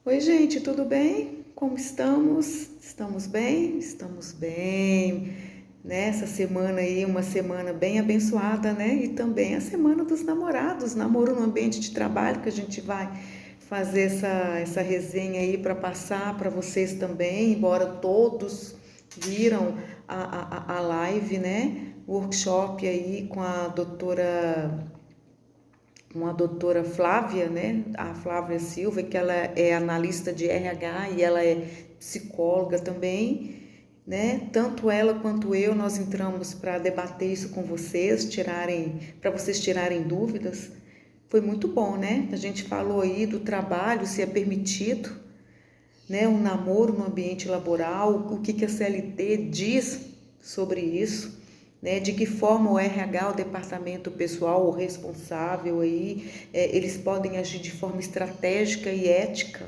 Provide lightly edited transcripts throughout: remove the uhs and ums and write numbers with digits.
Oi, gente, tudo bem? Como estamos? Estamos bem? Estamos bem. Nessa semana aí, uma semana bem abençoada, né? E também a semana dos namorados, namoro no ambiente de trabalho, que a gente vai fazer essa resenha aí para passar para vocês também, embora todos viram a live, né? O workshop aí com a doutora Flávia, né? A Flávia Silva, que ela é analista de RH e ela é psicóloga também, né? Tanto ela quanto eu, nós entramos para debater isso com vocês, para vocês tirarem dúvidas. Foi muito bom, né? A gente falou aí do trabalho, se é permitido, né? Um namoro no ambiente laboral, o que a CLT diz sobre isso, né? De que forma o RH, o departamento pessoal, o responsável aí, eles podem agir de forma estratégica e ética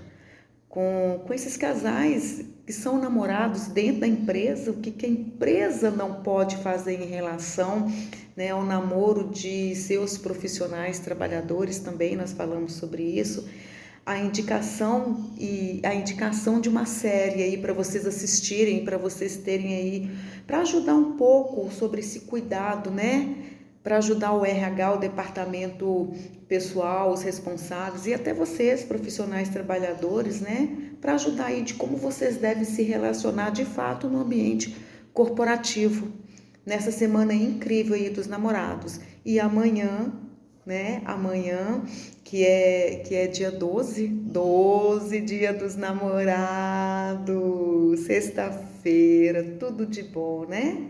com esses casais que são namorados dentro da empresa, o que a empresa não pode fazer em relação, né, ao namoro de seus profissionais, trabalhadores também, nós falamos sobre isso, a indicação de uma série aí para vocês assistirem, para vocês terem aí, para ajudar um pouco sobre esse cuidado, né? Para ajudar o RH, o departamento pessoal, os responsáveis e até vocês, profissionais trabalhadores, né? Para ajudar aí de como vocês devem se relacionar de fato no ambiente corporativo. Nessa semana incrível aí dos namorados. E amanhã, né? Amanhã, que é dia 12, dia dos namorados, sexta-feira, tudo de bom, né?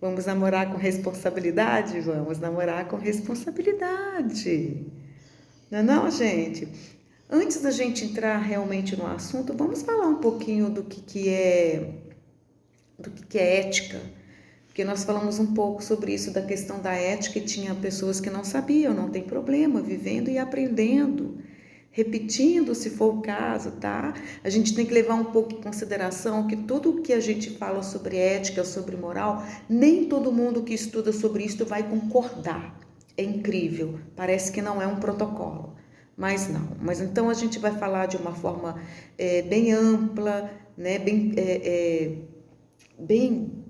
Vamos namorar com responsabilidade? Vamos namorar com responsabilidade. Não é não, gente? Antes da gente entrar realmente no assunto, vamos falar um pouquinho do que é ética, porque nós falamos um pouco sobre isso, da questão da ética, e tinha pessoas que não sabiam, não tem problema, vivendo e aprendendo, repetindo se for o caso, tá? A gente tem que levar um pouco em consideração que tudo o que a gente fala sobre ética, sobre moral, nem todo mundo que estuda sobre isso vai concordar. É incrível, parece que não é um protocolo, mas não. Mas então a gente vai falar de uma forma bem ampla, né? Bem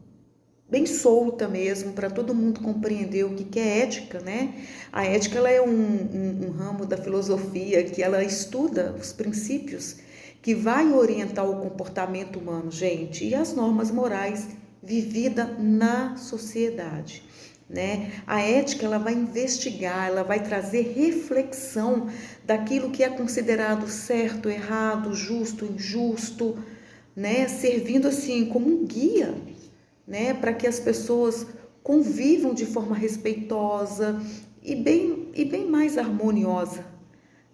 bem solta mesmo, para todo mundo compreender o que é ética, né? A ética ela é um ramo da filosofia que ela estuda os princípios que vai orientar o comportamento humano, gente, e as normas morais vividas na sociedade. Né? A ética ela vai investigar, ela vai trazer reflexão daquilo que é considerado certo, errado, justo, injusto, né? Servindo assim como um guia, né, para que as pessoas convivam de forma respeitosa e bem mais harmoniosa,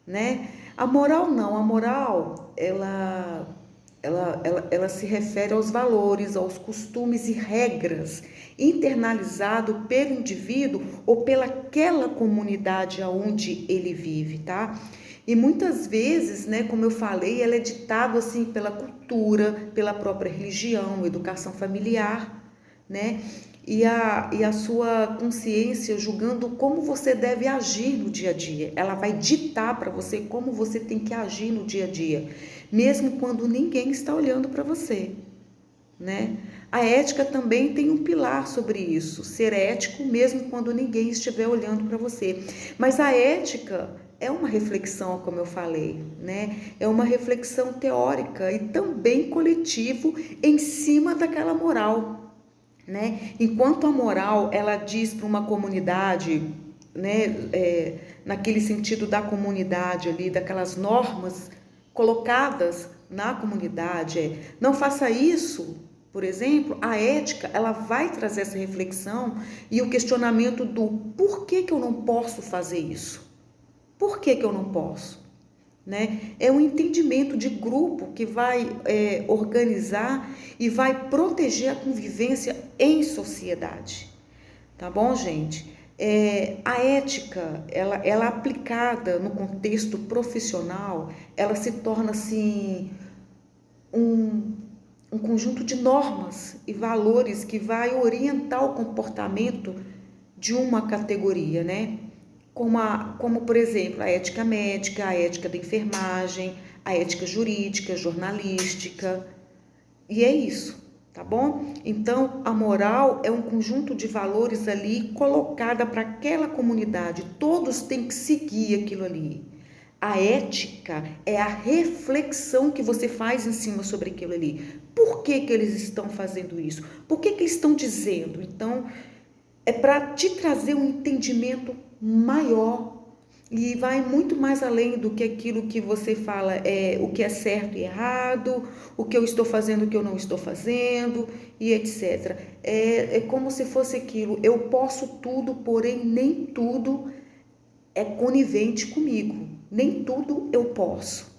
né? A moral não, a moral ela se refere aos valores, aos costumes e regras internalizado pelo indivíduo ou pelaquela comunidade aonde ele vive, tá? E muitas vezes, né, como eu falei, ela é ditada assim pela cultura, pela própria religião, educação familiar, né? E a sua consciência julgando como você deve agir no dia a dia. Ela vai ditar para você como você tem que agir no dia a dia, mesmo quando ninguém está olhando para você, né? A ética também tem um pilar sobre isso, ser ético mesmo quando ninguém estiver olhando para você. Mas a ética é uma reflexão, como eu falei, né? É uma reflexão teórica e também coletivo em cima daquela moral, né? Enquanto a moral ela diz para uma comunidade, né, naquele sentido da comunidade ali, daquelas normas colocadas na comunidade, não faça isso, por exemplo, a ética ela vai trazer essa reflexão e o questionamento do por que eu não posso fazer isso? Por que eu não posso? Né? É um entendimento de grupo que vai organizar e vai proteger a convivência em sociedade, tá bom, gente? A ética, ela aplicada no contexto profissional, ela se torna assim um, um conjunto de normas e valores que vai orientar o comportamento de uma categoria, né? Como por exemplo, a ética médica, a ética da enfermagem, a ética jurídica, jornalística, e é isso, tá bom? Então, a moral é um conjunto de valores ali colocada para aquela comunidade, todos têm que seguir aquilo ali. A ética é a reflexão que você faz em cima sobre aquilo ali. Por que que eles estão fazendo isso? Por que que eles estão dizendo? Então, é para te trazer um entendimento maior e vai muito mais além do que aquilo que você fala, o que é certo e errado, o que eu estou fazendo, o que eu não estou fazendo, e etc. É como se fosse aquilo, eu posso tudo, porém nem tudo é conivente comigo, nem tudo eu posso,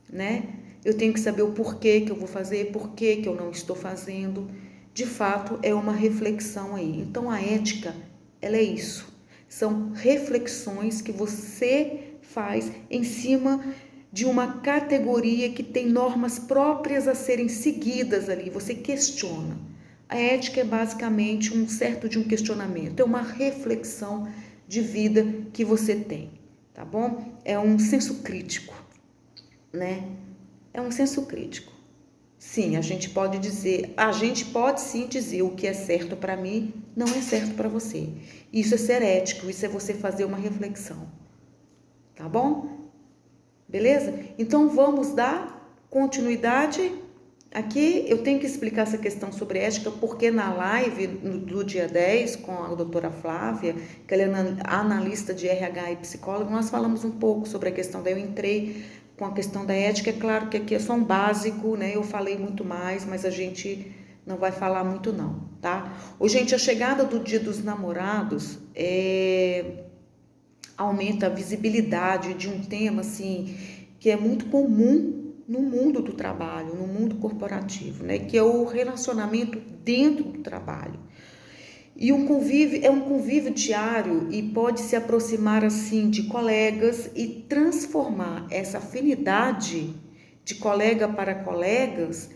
né? Eu tenho que saber o porquê que eu vou fazer, porquê que eu não estou fazendo. De fato, é uma reflexão aí. Então, a ética, ela é isso. São reflexões que você faz em cima de uma categoria que tem normas próprias a serem seguidas ali. Você questiona. A ética é basicamente um questionamento. É uma reflexão de vida que você tem, tá bom? É um senso crítico, né? É um senso crítico. Sim, a gente pode sim dizer o que é certo para mim não é certo para você. Isso é ser ético, isso é você fazer uma reflexão. Tá bom? Beleza? Então vamos dar continuidade. Aqui eu tenho que explicar essa questão sobre ética, porque na live do dia 10 com a doutora Flávia, que ela é analista de RH e psicóloga, nós falamos um pouco sobre a questão, daí eu entrei com a questão da ética. É claro que aqui é só um básico, né? Eu falei muito mais, mas a gente não vai falar muito não, tá? Ô, gente, a chegada do Dia dos Namorados aumenta a visibilidade de um tema, assim, que é muito comum no mundo do trabalho, no mundo corporativo, né? Que é o relacionamento dentro do trabalho. E um convívio diário e pode se aproximar assim de colegas e transformar essa afinidade de colega para colegas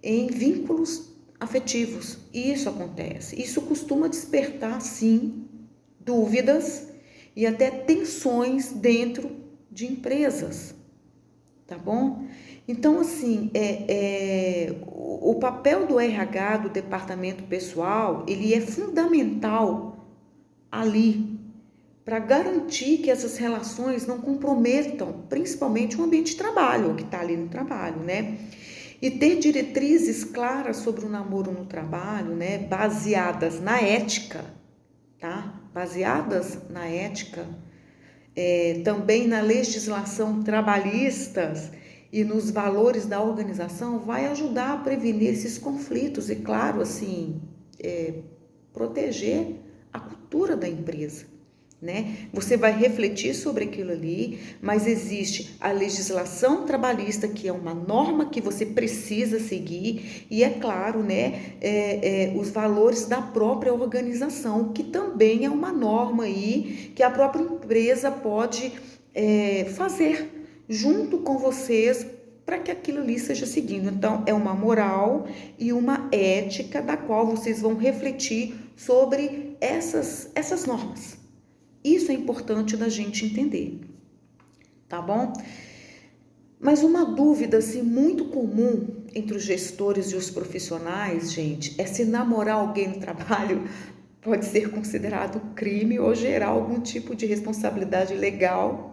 em vínculos afetivos. E isso acontece. Isso costuma despertar, sim, dúvidas e até tensões dentro de empresas, tá bom? Então, assim, o papel do RH, do departamento pessoal, ele é fundamental ali para garantir que essas relações não comprometam, principalmente o ambiente de trabalho, o que está ali no trabalho, né? E ter diretrizes claras sobre o namoro no trabalho, né? Baseadas na ética, tá? Baseadas na ética, também na legislação trabalhista e nos valores da organização, vai ajudar a prevenir esses conflitos e, claro, assim, proteger a cultura da empresa, né? Você vai refletir sobre aquilo ali, mas existe a legislação trabalhista, que é uma norma que você precisa seguir, e é claro, né, os valores da própria organização, que também é uma norma aí que a própria empresa pode fazer junto com vocês para que aquilo ali seja seguido. Então, é uma moral e uma ética da qual vocês vão refletir sobre essas normas. Isso é importante da gente entender, tá bom? Mas uma dúvida assim, muito comum entre os gestores e os profissionais, gente, é se namorar alguém no trabalho pode ser considerado crime ou gerar algum tipo de responsabilidade legal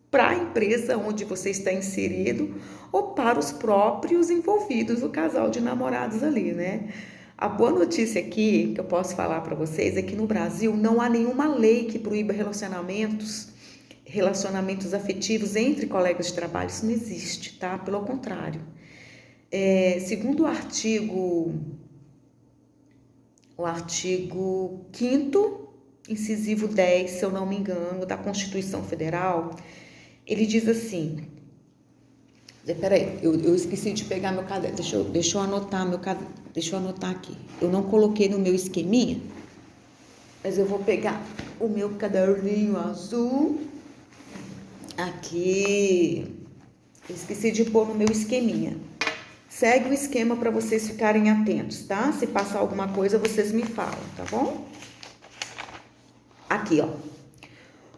para a empresa onde você está inserido ou para os próprios envolvidos, o casal de namorados ali, né? A boa notícia aqui que eu posso falar para vocês é que no Brasil não há nenhuma lei que proíba relacionamentos afetivos entre colegas de trabalho. Isso não existe, tá? Pelo contrário. Segundo o artigo 5º, incisivo 10, se eu não me engano, da Constituição Federal, ele diz assim, peraí, eu esqueci de pegar meu caderno, deixa eu anotar aqui, eu não coloquei no meu esqueminha, mas eu vou pegar o meu caderninho azul, aqui, eu esqueci de pôr no meu esqueminha. Segue o esquema para vocês ficarem atentos, tá? Se passar alguma coisa, vocês me falam, tá bom? Aqui, ó.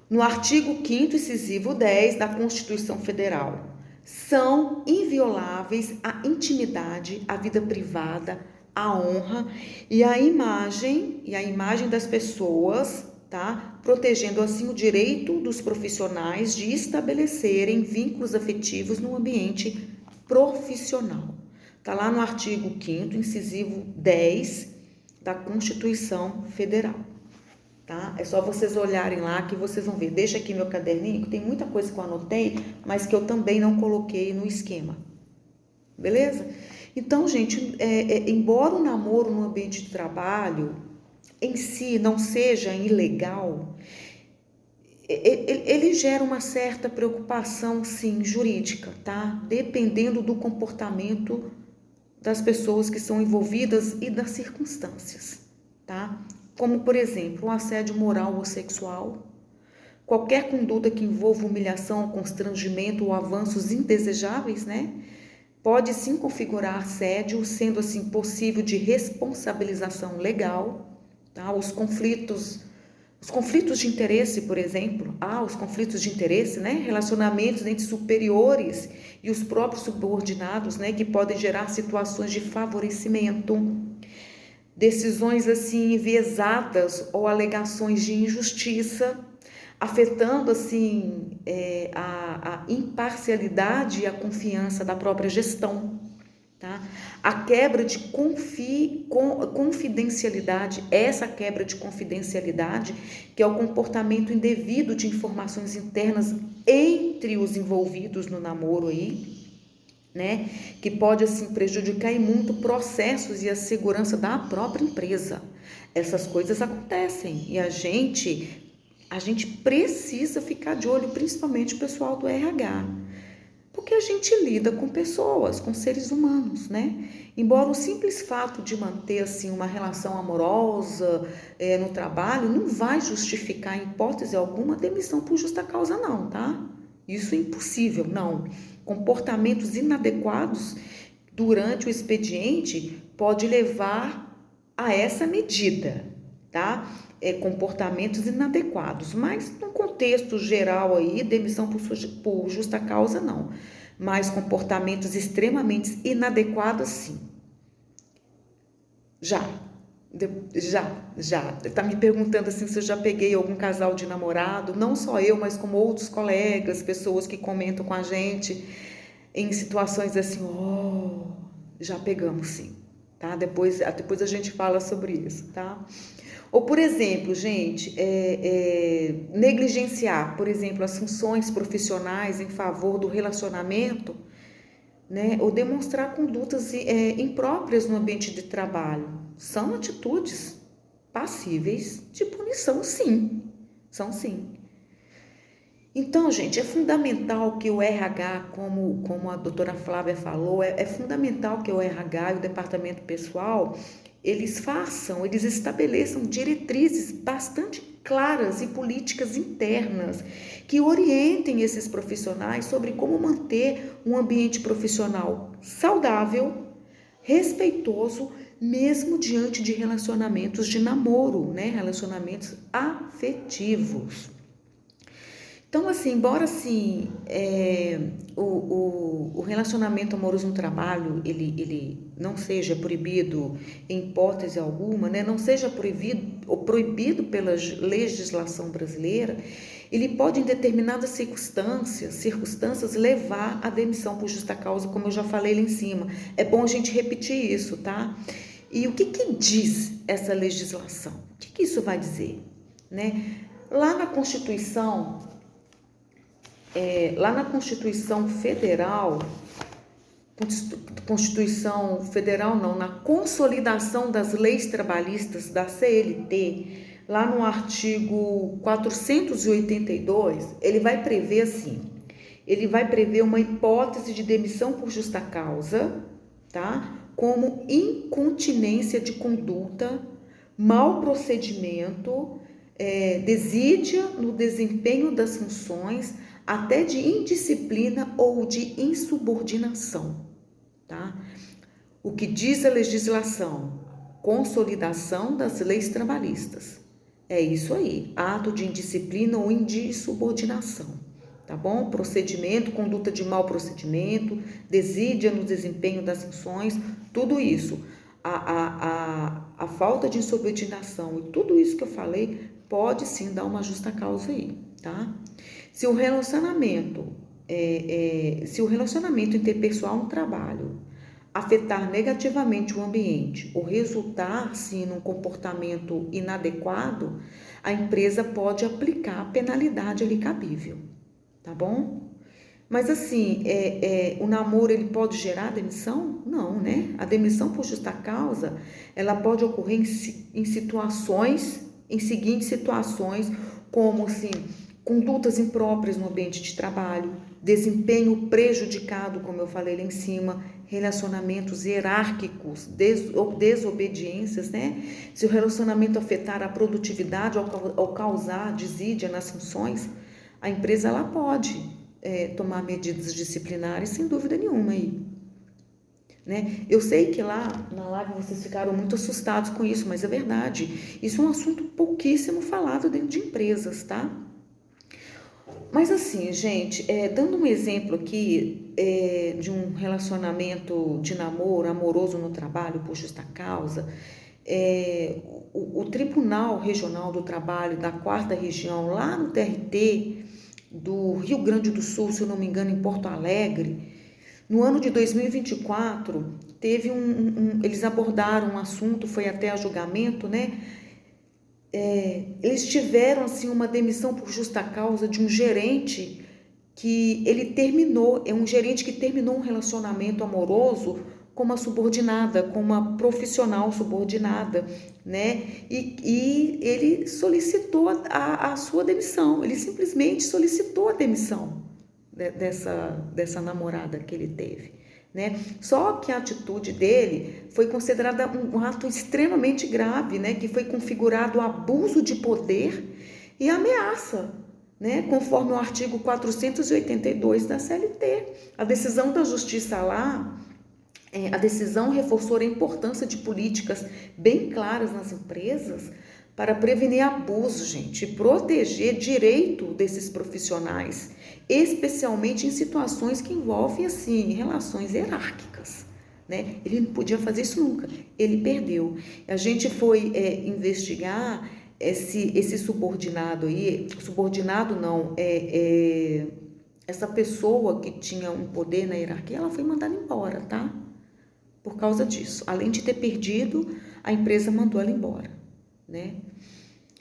No artigo 5º, incisivo 10 da Constituição Federal, são invioláveis a intimidade, a vida privada, a honra e a imagem das pessoas, tá? Protegendo assim o direito dos profissionais de estabelecerem vínculos afetivos no ambiente profissional. Tá lá no artigo 5º, incisivo 10 da Constituição Federal. Tá? É só vocês olharem lá que vocês vão ver. Deixa aqui meu caderninho, que tem muita coisa que eu anotei, mas que eu também não coloquei no esquema. Beleza? Então, gente, embora o namoro no ambiente de trabalho em si não seja ilegal, ele gera uma certa preocupação, sim, jurídica, tá? Dependendo do comportamento das pessoas que são envolvidas e das circunstâncias, tá? Como, por exemplo, um assédio moral ou sexual, qualquer conduta que envolva humilhação, constrangimento ou avanços indesejáveis, né? Pode sim configurar assédio, sendo assim possível de responsabilização legal, tá? Os conflitos de interesse, por exemplo, os conflitos de interesse, né? Relacionamentos entre superiores e os próprios subordinados, né? Que podem gerar situações de favorecimento, decisões assim enviesadas ou alegações de injustiça, afetando assim a imparcialidade e a confiança da própria gestão, tá? A quebra de confidencialidade, essa quebra de confidencialidade, que é o comportamento indevido de informações internas entre os envolvidos no namoro aí, né? Que pode assim prejudicar e muito processos e a segurança da própria empresa. Essas coisas acontecem e a gente precisa ficar de olho, principalmente o pessoal do RH, porque a gente lida com pessoas, com seres humanos, né? Embora o simples fato de manter assim uma relação amorosa no trabalho não vai justificar em hipótese alguma demissão por justa causa não, tá? Isso é impossível, não. Comportamentos inadequados durante o expediente pode levar a essa medida, tá? Comportamentos inadequados, mas no contexto geral aí, demissão por justa causa não, mas comportamentos extremamente inadequados sim. Já, tá me perguntando assim se eu já peguei algum casal de namorado, não só eu, mas como outros colegas, pessoas que comentam com a gente em situações assim, já pegamos sim, tá? Depois a gente fala sobre isso, tá? Ou, por exemplo, gente, negligenciar, por exemplo, as funções profissionais em favor do relacionamento, né? Ou demonstrar condutas impróprias no ambiente de trabalho. São atitudes passíveis de punição, sim. São sim. Então, gente, é fundamental que o RH, como a doutora Flávia falou, é fundamental que o RH e o departamento pessoal, eles estabeleçam diretrizes bastante claras e políticas internas que orientem esses profissionais sobre como manter um ambiente profissional saudável, respeitoso, mesmo diante de relacionamentos de namoro, né? Relacionamentos afetivos. Então, assim, embora assim, o relacionamento amoroso no trabalho, ele não seja proibido em hipótese alguma, né? Não seja proibido pela legislação brasileira, ele pode, em determinadas circunstâncias, levar à demissão por justa causa, como eu já falei lá em cima. É bom a gente repetir isso, tá? E o que diz essa legislação? O que isso vai dizer, né? Lá na Constituição Federal, na consolidação das leis trabalhistas da CLT, lá no artigo 482, ele vai prever uma hipótese de demissão por justa causa, tá? Como incontinência de conduta, mau procedimento, desídia no desempenho das funções, até de indisciplina ou de insubordinação, tá? O que diz a legislação? Consolidação das leis trabalhistas. É isso aí, ato de indisciplina ou insubordinação, tá bom? Procedimento, conduta de mau procedimento, desídia no desempenho das funções, tudo isso. A falta de insubordinação e tudo isso que eu falei pode sim dar uma justa causa aí, tá? Se o relacionamento interpessoal no trabalho afetar negativamente o ambiente ou resultar, sim, num comportamento inadequado, a empresa pode aplicar a penalidade ali cabível, tá bom? Mas assim, o namoro ele pode gerar demissão? Não, né? A demissão por justa causa, ela pode ocorrer em seguintes situações, como assim, condutas impróprias no ambiente de trabalho, desempenho prejudicado, como eu falei lá em cima, relacionamentos hierárquicos, desobediências, né? Se o relacionamento afetar a produtividade ou causar desídia nas funções, a empresa ela pode tomar medidas disciplinares, sem dúvida nenhuma aí. Né? Eu sei que lá na live vocês ficaram muito assustados com isso, mas é verdade. Isso é um assunto pouquíssimo falado dentro de empresas, tá? Mas assim, gente, dando um exemplo aqui de um relacionamento de namoro amoroso no trabalho por justa causa, o Tribunal Regional do Trabalho da 4ª Região, lá no TRT do Rio Grande do Sul, se eu não me engano, em Porto Alegre, no ano de 2024, teve eles abordaram um assunto, foi até a julgamento, né? Eles tiveram assim uma demissão por justa causa de um gerente que um gerente que terminou um relacionamento amoroso com uma subordinada, com uma profissional subordinada, né? E ele solicitou a sua demissão, ele simplesmente solicitou a demissão dessa namorada que ele teve, né? Só que a atitude dele foi considerada um ato extremamente grave, né? Que foi configurado abuso de poder e ameaça, né? Conforme o artigo 482 da CLT. A decisão da justiça lá, a decisão reforçou a importância de políticas bem claras nas empresas para prevenir abuso, gente, e proteger direito desses profissionais, especialmente em situações que envolvem, assim, relações hierárquicas, né? Ele não podia fazer isso nunca, ele perdeu. A gente foi investigar esse subordinado aí, subordinado não, essa pessoa que tinha um poder na hierarquia, ela foi mandada embora, tá? Por causa disso. Além de ter perdido, a empresa mandou ela embora, né?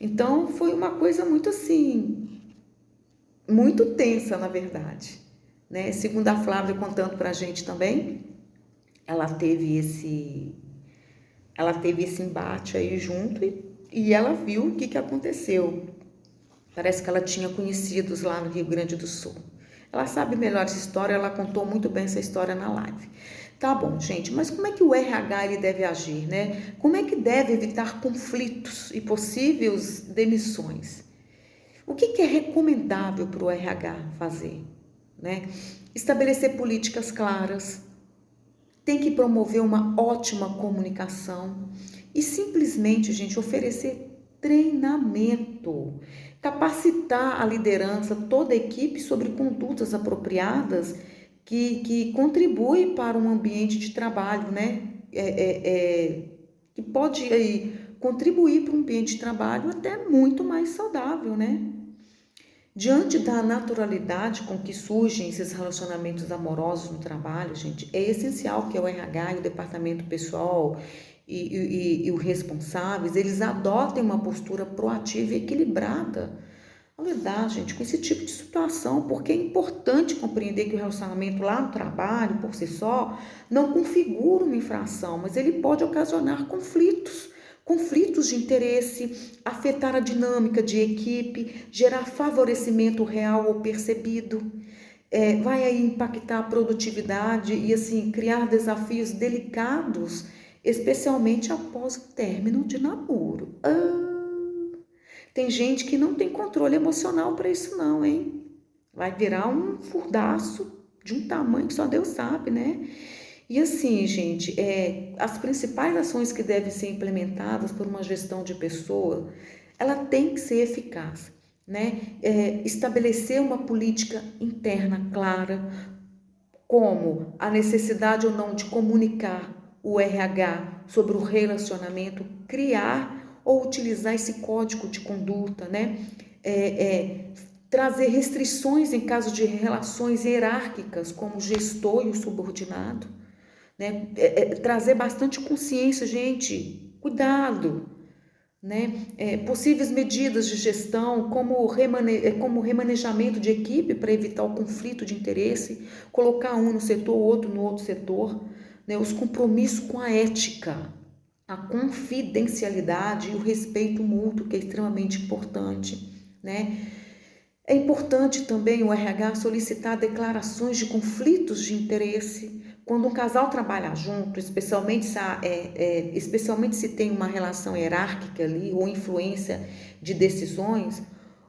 Então, foi uma coisa muito assim, muito tensa, na verdade, né? Segundo a Flávia contando pra gente também, ela teve esse embate aí junto e ela viu o que aconteceu. Parece que ela tinha conhecidos lá no Rio Grande do Sul. Ela sabe melhor essa história, ela contou muito bem essa história na live. Tá bom, gente, mas como é que o RH ele deve agir, né? Como é que deve evitar conflitos e possíveis demissões? O que é recomendável para o RH fazer, né? Estabelecer políticas claras, tem que promover uma ótima comunicação e simplesmente, gente, oferecer treinamento, capacitar a liderança, toda a equipe sobre condutas apropriadas que contribui para um ambiente de trabalho, né? Que pode aí, contribuir para um ambiente de trabalho até muito mais saudável, né? Diante da naturalidade com que surgem esses relacionamentos amorosos no trabalho, gente, é essencial que o RH e o departamento pessoal e os responsáveis, eles adotem uma postura proativa e equilibrada ao lidar, gente, com esse tipo de situação, porque é importante compreender que o relacionamento lá no trabalho, por si só, não configura uma infração, mas ele pode ocasionar conflitos de interesse, afetar a dinâmica de equipe, gerar favorecimento real ou percebido, vai aí impactar a produtividade e assim criar desafios delicados, especialmente após o término de namoro. Tem gente que não tem controle emocional para isso não, hein? Vai virar um furdaço de um tamanho que só Deus sabe, né? E assim, gente, as principais ações que devem ser implementadas por uma gestão de pessoa, ela tem que ser eficaz, né? Estabelecer uma política interna clara, como a necessidade ou não de comunicar o RH sobre o relacionamento, criar ou utilizar esse código de conduta, né? Trazer restrições em caso de relações hierárquicas, como o gestor e o subordinado, né? Trazer bastante consciência, gente, cuidado, né? Possíveis medidas de gestão, como remanejamento de equipe para evitar o conflito de interesse, colocar um no setor, o outro no outro setor, né? Os compromissos com a ética, a confidencialidade e o respeito mútuo, que é extremamente importante, né? É importante também o RH solicitar declarações de conflitos de interesse quando um casal trabalha junto, especialmente se tem uma relação hierárquica ali ou influência de decisões.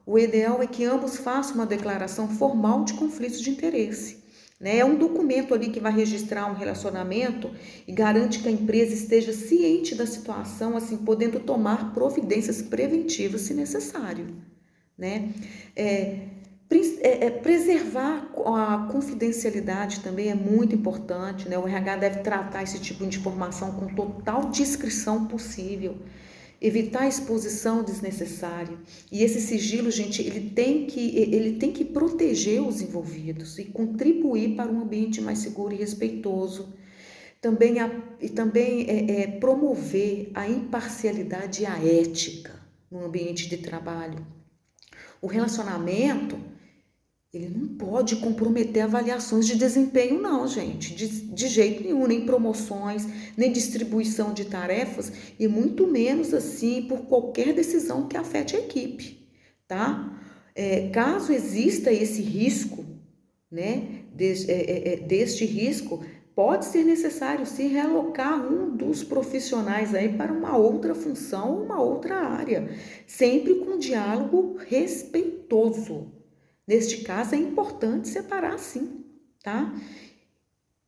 O ideal é que ambos façam uma declaração formal de conflitos de interesse, né? É um documento ali que vai registrar um relacionamento e garante que a empresa esteja ciente da situação, assim, podendo tomar providências preventivas se necessário, né? Preservar a confidencialidade também é muito importante, né? O RH deve tratar esse tipo de informação com total discrição possível, evitar a exposição desnecessária. E esse sigilo, gente, ele tem que proteger os envolvidos e contribuir para um ambiente mais seguro e respeitoso. Também promover a imparcialidade e a ética no ambiente de trabalho. O relacionamento, ele não pode comprometer avaliações de desempenho, não, gente, de jeito nenhum, nem promoções, nem distribuição de tarefas, e muito menos, assim, por qualquer decisão que afete a equipe, tá? Caso exista esse risco, né, deste risco, pode ser necessário se realocar um dos profissionais aí para uma outra função ou uma outra área, sempre com diálogo respeitoso. Neste caso é importante separar sim, tá?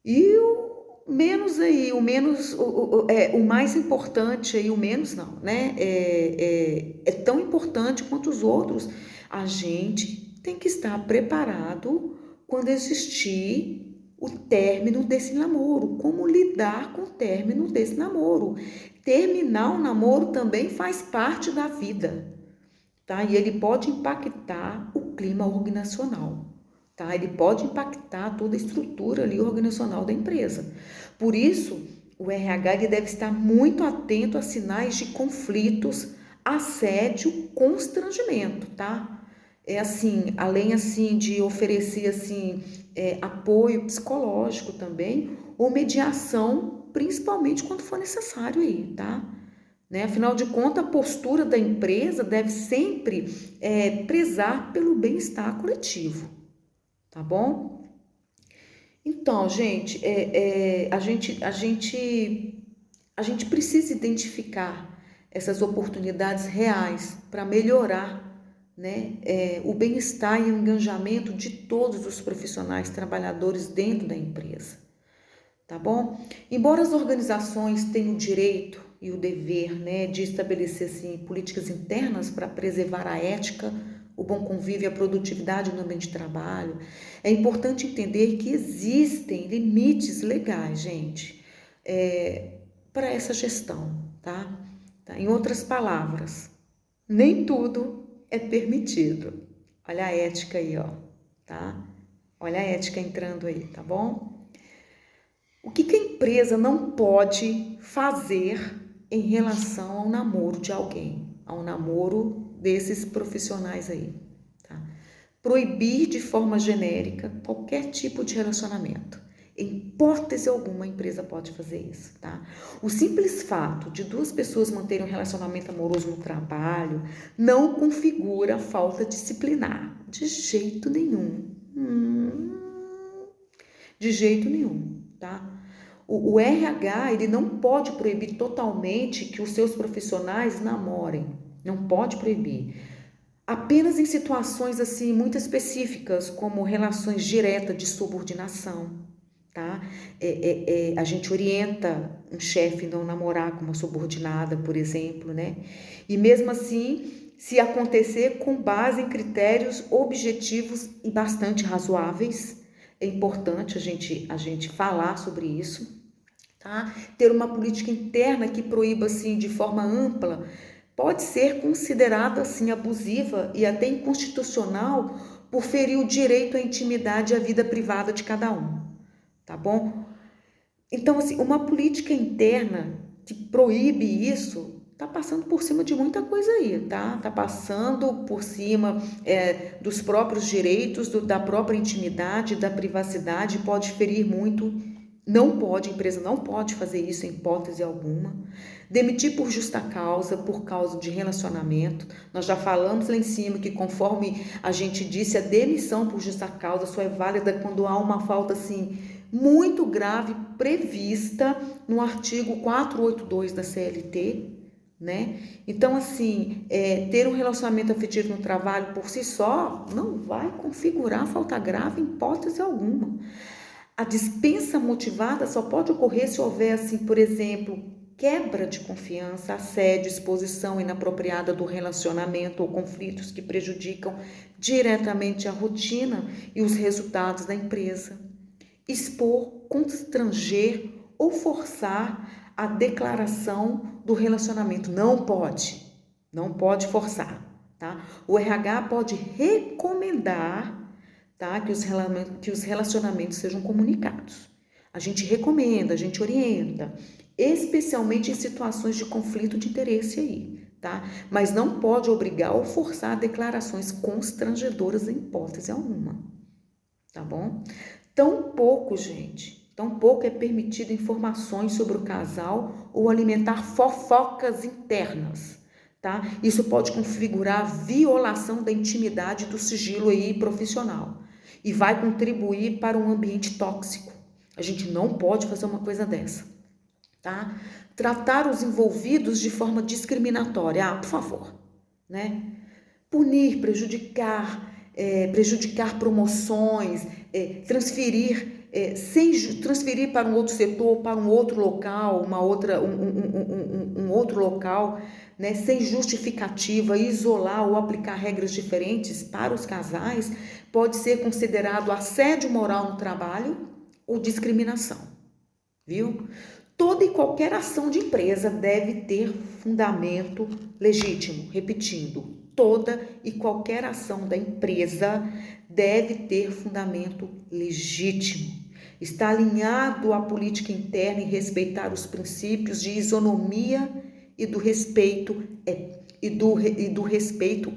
E o mais importante aí, o menos não, né? É tão importante quanto os outros. A gente tem que estar preparado quando existir o término desse namoro. Como lidar com o término desse namoro? Terminar o namoro também faz parte da vida, tá? E ele pode impactar o clima organizacional, tá? Ele pode impactar toda a estrutura ali organizacional da empresa. Por isso, o RH ele deve estar muito atento a sinais de conflitos, assédio, constrangimento, tá? Além assim de oferecer assim apoio psicológico também, ou mediação, principalmente quando for necessário aí, tá? Né? Afinal de contas, a postura da empresa deve sempre prezar pelo bem-estar coletivo, tá bom? Então, gente, a gente precisa identificar essas oportunidades reais para melhorar, né, o bem-estar e o engajamento de todos os profissionais trabalhadores dentro da empresa, tá bom? Embora as organizações tenham o direito e o dever, né, de estabelecer assim, políticas internas para preservar a ética, o bom convívio e a produtividade no ambiente de trabalho, é importante entender que existem limites legais, gente, para essa gestão, tá? Em outras palavras, nem tudo é permitido. Olha a ética aí, ó, tá? Olha a ética entrando aí, tá bom? O que a empresa não pode fazer em relação ao namoro de alguém, ao namoro desses profissionais aí, tá? Proibir de forma genérica qualquer tipo de relacionamento. Em hipótese alguma, a empresa pode fazer isso, tá? O simples fato de duas pessoas manterem um relacionamento amoroso no trabalho não configura falta disciplinar, de jeito nenhum. De jeito nenhum, tá? O RH, ele não pode proibir totalmente que os seus profissionais namorem, não pode proibir. Apenas em situações assim muito específicas, como relações diretas de subordinação, tá? A gente orienta um chefe a não namorar com uma subordinada, por exemplo, né? E mesmo assim, se acontecer com base em critérios objetivos e bastante razoáveis. É importante a gente falar sobre isso, tá? Ter uma política interna que proíba assim de forma ampla pode ser considerada assim abusiva e até inconstitucional por ferir o direito à intimidade e à vida privada de cada um, tá bom? Então, assim, uma política interna que proíbe isso tá passando por cima de muita coisa aí, tá? Tá passando por cima dos próprios direitos, da própria intimidade, da privacidade, pode ferir muito. Não pode, a empresa não pode fazer isso em hipótese alguma. Demitir por justa causa, por causa de relacionamento. Nós já falamos lá em cima que, conforme a gente disse, a demissão por justa causa só é válida quando há uma falta assim muito grave prevista no artigo 482 da CLT, né? Então, assim, ter um relacionamento afetivo no trabalho por si só não vai configurar falta grave em hipótese alguma. A dispensa motivada só pode ocorrer se houver, assim, por exemplo, quebra de confiança, assédio, exposição inapropriada do relacionamento ou conflitos que prejudicam diretamente a rotina e os resultados da empresa. Expor, constranger ou forçar a declaração do relacionamento. Não pode forçar, tá? O RH pode recomendar, tá, que os relacionamentos sejam comunicados. A gente recomenda, a gente orienta, especialmente em situações de conflito de interesse aí, tá? Mas não pode obrigar ou forçar declarações constrangedoras em hipótese alguma, tá bom? Tampouco é permitido informações sobre o casal ou alimentar fofocas internas, tá? Isso pode configurar violação da intimidade do sigilo aí profissional e vai contribuir para um ambiente tóxico. A gente não pode fazer uma coisa dessa, tá? Tratar os envolvidos de forma discriminatória, por favor, né? Punir, prejudicar promoções, transferir para um outro setor, para um outro local, um outro local, né, sem justificativa, isolar ou aplicar regras diferentes para os casais, pode ser considerado assédio moral no trabalho ou discriminação, viu? Toda e qualquer ação de empresa deve ter fundamento legítimo. Repetindo, toda e qualquer ação da empresa deve ter fundamento legítimo. Está alinhado à política interna e respeitar os princípios de isonomia e do respeito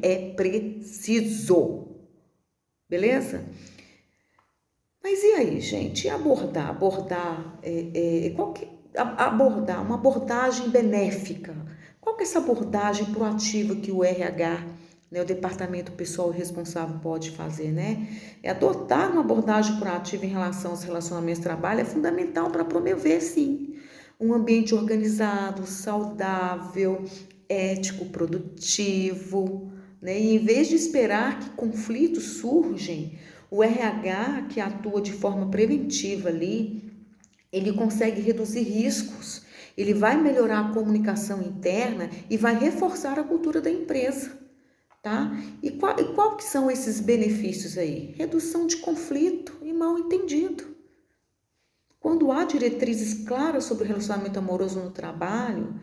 é preciso. Beleza? Mas e aí, gente? Abordar uma abordagem benéfica. Qual que é essa abordagem proativa que o RH, né, o departamento pessoal responsável pode fazer, né? Adotar uma abordagem proativa em relação aos relacionamentos de trabalho é fundamental para promover, sim, um ambiente organizado, saudável, ético, produtivo, né? E em vez de esperar que conflitos surjam, o RH que atua de forma preventiva ali, ele consegue reduzir riscos, ele vai melhorar a comunicação interna e vai reforçar a cultura da empresa, tá? E qual que são esses benefícios aí? Redução de conflito e mal entendido. Quando há diretrizes claras sobre relacionamento amoroso no trabalho,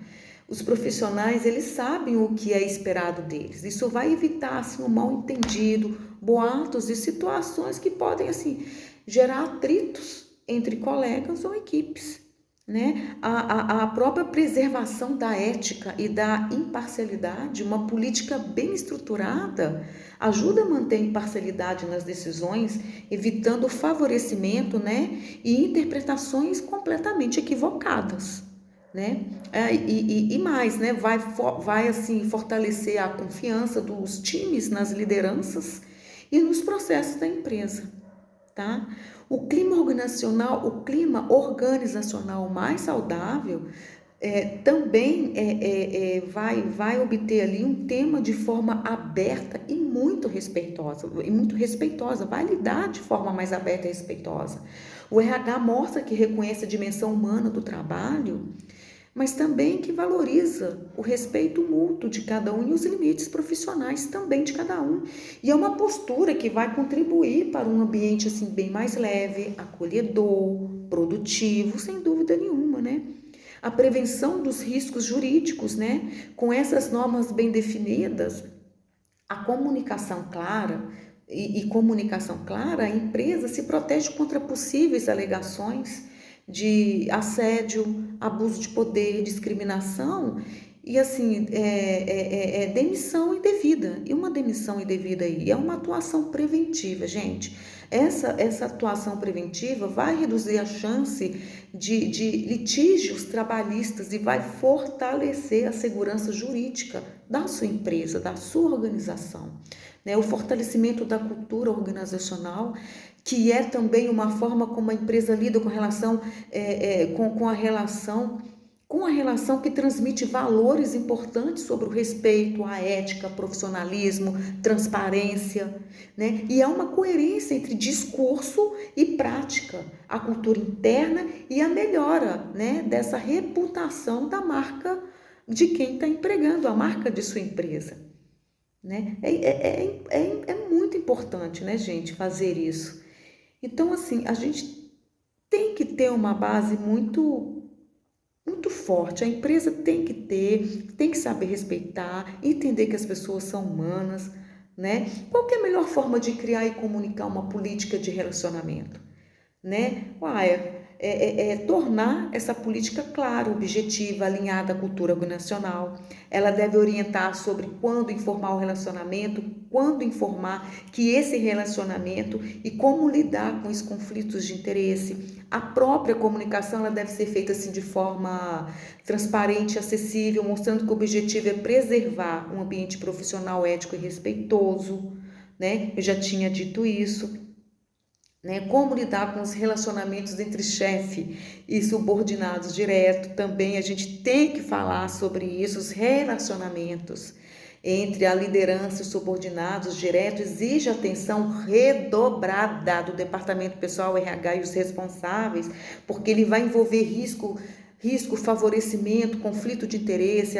os profissionais, eles sabem o que é esperado deles. Isso vai evitar, assim, um mal entendido, boatos e situações que podem, assim, gerar atritos entre colegas ou equipes, né? A própria preservação da ética e da imparcialidade, uma política bem estruturada, ajuda a manter a imparcialidade nas decisões, evitando o favorecimento, né, e interpretações completamente equivocadas, né? E mais, né, vai assim fortalecer a confiança dos times nas lideranças e nos processos da empresa, tá? O clima organizacional mais saudável também vai obter ali um tema de forma aberta e muito respeitosa, vai lidar de forma mais aberta e respeitosa. O RH mostra que reconhece a dimensão humana do trabalho, mas também que valoriza o respeito mútuo de cada um e os limites profissionais também de cada um. E é uma postura que vai contribuir para um ambiente assim bem mais leve, acolhedor, produtivo, sem dúvida nenhuma, né? A prevenção dos riscos jurídicos, né? Com essas normas bem definidas, a comunicação clara e comunicação clara, a empresa se protege contra possíveis alegações de assédio, abuso de poder, discriminação e assim demissão indevida. E uma demissão indevida aí é uma atuação preventiva, gente. Essa atuação preventiva vai reduzir a chance de litígios trabalhistas e vai fortalecer a segurança jurídica da sua empresa, da sua organização. Né? O fortalecimento da cultura organizacional, que é também uma forma como a empresa lida com a relação que transmite valores importantes sobre o respeito, a ética, profissionalismo, transparência, né? E há uma coerência entre discurso e prática, a cultura interna e a melhora, né, dessa reputação da marca de quem está empregando, a marca de sua empresa, né? É muito importante, né, gente, fazer isso. Então, assim, a gente tem que ter uma base muito forte. A empresa tem que saber respeitar, entender que as pessoas são humanas, né? Qual que é a melhor forma de criar e comunicar uma política de relacionamento, né? Tornar essa política clara, objetiva, alinhada à cultura nacional. Ela deve orientar sobre quando informar o relacionamento, quando informar que esse relacionamento e como lidar com os conflitos de interesse. A própria comunicação ela deve ser feita assim de forma transparente e acessível, mostrando que o objetivo é preservar um ambiente profissional ético e respeitoso, né? Eu já tinha dito isso. Né? Como lidar com os relacionamentos entre chefe e subordinados direto, também a gente tem que falar sobre isso, os relacionamentos entre a liderança e os subordinados direto exige atenção redobrada do departamento pessoal, RH e os responsáveis, porque ele vai envolver risco, favorecimento, conflito de interesse,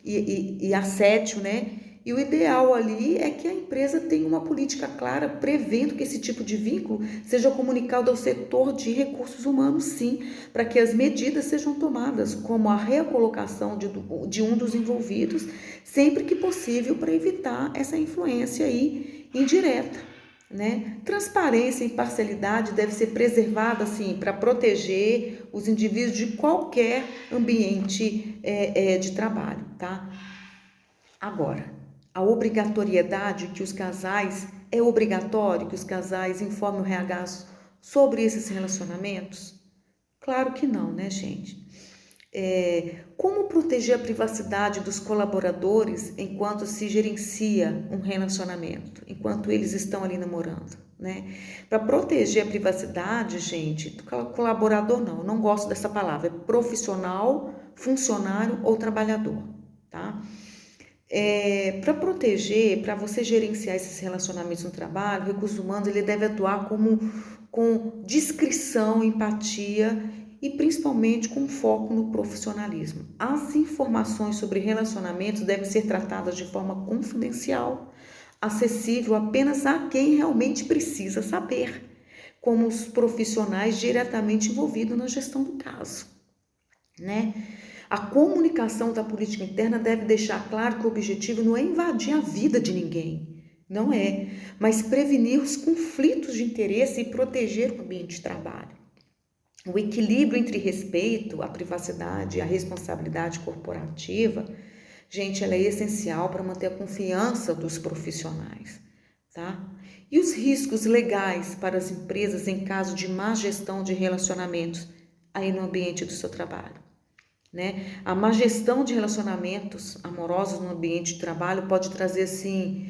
e assédio, né? E o ideal ali é que a empresa tenha uma política clara, prevendo que esse tipo de vínculo seja comunicado ao setor de recursos humanos, sim, para que as medidas sejam tomadas, como a recolocação de um dos envolvidos, sempre que possível, para evitar essa influência aí indireta. Né? Transparência e imparcialidade deve ser preservada assim, para proteger os indivíduos de qualquer ambiente de trabalho. Tá? Agora, a obrigatoriedade que os casais, é obrigatório que os casais informem o RH sobre esses relacionamentos? Claro que não, né, gente? Como proteger a privacidade dos colaboradores enquanto se gerencia um relacionamento, enquanto eles estão ali namorando, né? Para proteger a privacidade, gente, do colaborador não gosto dessa palavra, é profissional, funcionário ou trabalhador, tá? Para proteger, para você gerenciar esses relacionamentos no trabalho, o recursos humanos ele deve atuar com discrição, empatia e principalmente com foco no profissionalismo. As informações sobre relacionamentos devem ser tratadas de forma confidencial, acessível apenas a quem realmente precisa saber, como os profissionais diretamente envolvidos na gestão do caso, né? A comunicação da política interna deve deixar claro que o objetivo não é invadir a vida de ninguém, não é, mas prevenir os conflitos de interesse e proteger o ambiente de trabalho. O equilíbrio entre respeito, a privacidade e a responsabilidade corporativa, gente, ela é essencial para manter a confiança dos profissionais, tá? E os riscos legais para as empresas em caso de má gestão de relacionamentos aí no ambiente do seu trabalho. Né? A má gestão de relacionamentos amorosos no ambiente de trabalho pode trazer assim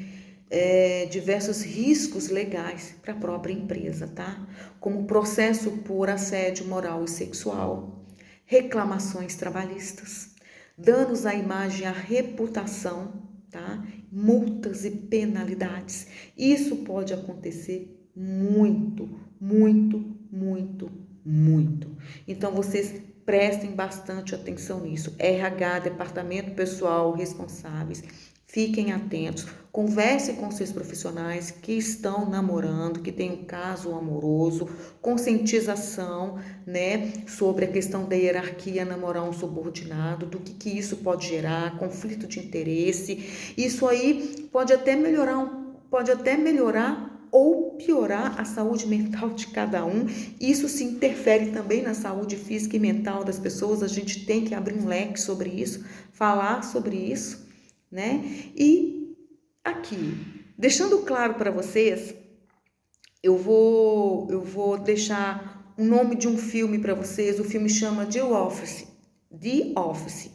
diversos riscos legais para a própria empresa, tá? Como processo por assédio moral e sexual, reclamações trabalhistas, danos à imagem e à reputação, tá? Multas e penalidades. Isso pode acontecer muito, muito, muito, muito. Então vocês prestem bastante atenção nisso. RH, departamento pessoal, responsáveis, fiquem atentos, converse com seus profissionais que estão namorando, que tem um caso amoroso, conscientização, né, sobre a questão da hierarquia, namorar um subordinado, do que isso pode gerar, conflito de interesse. Isso aí pode até melhorar ou piorar a saúde mental de cada um. Isso se interfere também na saúde física e mental das pessoas. A gente tem que abrir um leque sobre isso, falar sobre isso, né? E aqui, deixando claro para vocês, eu vou deixar o nome de um filme para vocês. O filme chama The Office. The Office,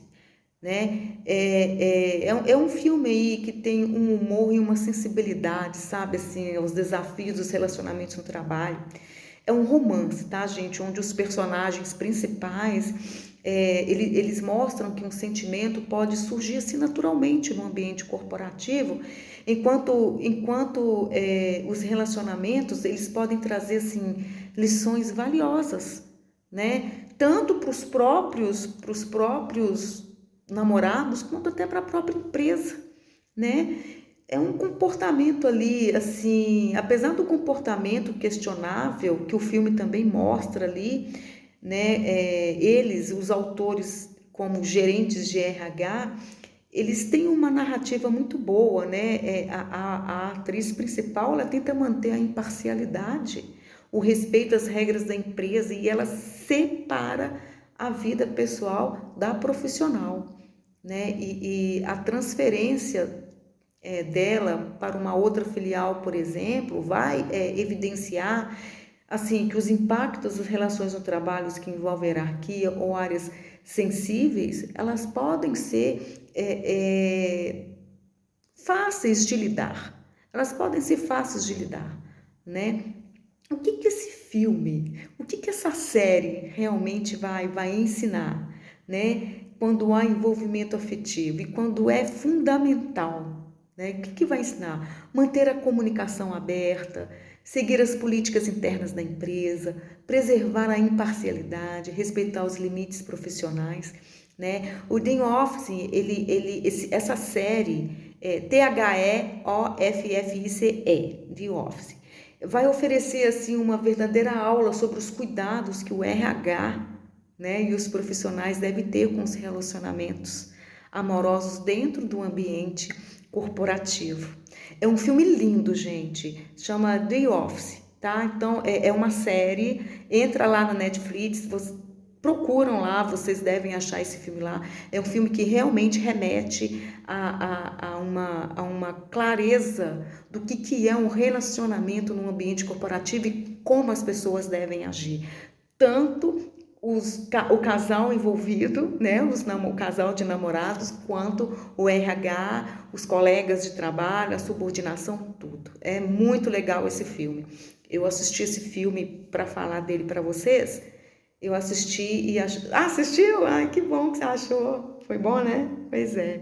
né? É um filme aí que tem um humor e uma sensibilidade, sabe, assim, os desafios dos relacionamentos no trabalho. É um romance, tá, gente? Onde os personagens principais, eles mostram que um sentimento pode surgir assim naturalmente no ambiente corporativo, enquanto os relacionamentos, eles podem trazer assim lições valiosas, né? Tanto para os próprios namorados, quanto até para a própria empresa, né? É um comportamento ali, assim, apesar do comportamento questionável, que o filme também mostra ali, né? Eles, os autores, como gerentes de RH, eles têm uma narrativa muito boa, né? A atriz principal, ela tenta manter a imparcialidade, o respeito às regras da empresa, e ela separa a vida pessoal da profissional, né? E a transferência dela para uma outra filial, por exemplo, vai evidenciar assim que os impactos das relações no trabalho que envolvem hierarquia ou áreas sensíveis, elas podem ser fáceis de lidar. Elas podem ser fáceis de lidar, né? O que esse filme, o que essa série realmente vai ensinar, né? Quando há envolvimento afetivo e quando é fundamental, né? O que vai ensinar? Manter a comunicação aberta, seguir as políticas internas da empresa, preservar a imparcialidade, respeitar os limites profissionais, né? O The Office, essa série, THEOFFICE, The Office, vai oferecer assim uma verdadeira aula sobre os cuidados que o RH, né, e os profissionais devem ter com os relacionamentos amorosos dentro do ambiente corporativo. É um filme lindo, gente. Chama The Office, tá? Então é uma série. Entra lá na Netflix, procuram lá, vocês devem achar esse filme lá. É um filme que realmente remete a uma clareza do que é um relacionamento num ambiente corporativo e como as pessoas devem agir. Tanto o casal envolvido, né, o casal de namorados, quanto o RH, os colegas de trabalho, a subordinação, tudo. É muito legal esse filme. Eu assisti esse filme para falar dele para vocês. Eu assisti e assistiu? Ai, que bom que você achou. Foi bom, né? Pois é.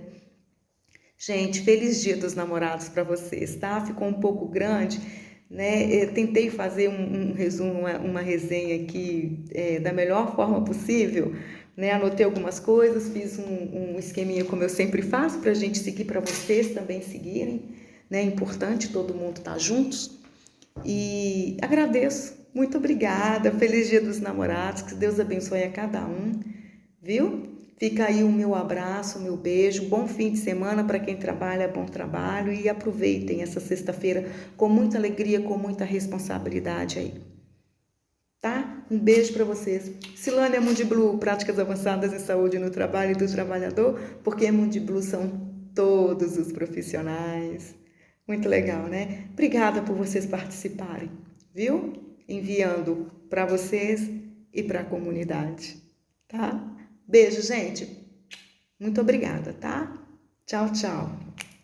Gente, feliz Dia dos Namorados para vocês, tá? Ficou um pouco grande, né? Eu tentei fazer um resumo, uma resenha aqui da melhor forma possível, né? Anotei algumas coisas, fiz um esqueminha como eu sempre faço para a gente seguir, para vocês também seguirem, né? É importante todo mundo estar juntos. E agradeço, muito obrigada, feliz Dia dos Namorados, que Deus abençoe a cada um, viu? Fica aí o meu abraço, o meu beijo, bom fim de semana para quem trabalha, bom trabalho, e aproveitem essa sexta-feira com muita alegria, com muita responsabilidade aí, tá? Um beijo para vocês. Silânia Mundiblu, práticas avançadas em saúde no trabalho e do trabalhador, porque Mundiblu são todos os profissionais. Muito legal, né? Obrigada por vocês participarem, viu? Enviando para vocês e para a comunidade, tá? Beijo, gente. Muito obrigada, tá? Tchau, tchau.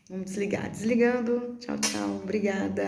Vamos desligar. Desligando. Tchau, tchau. Obrigada.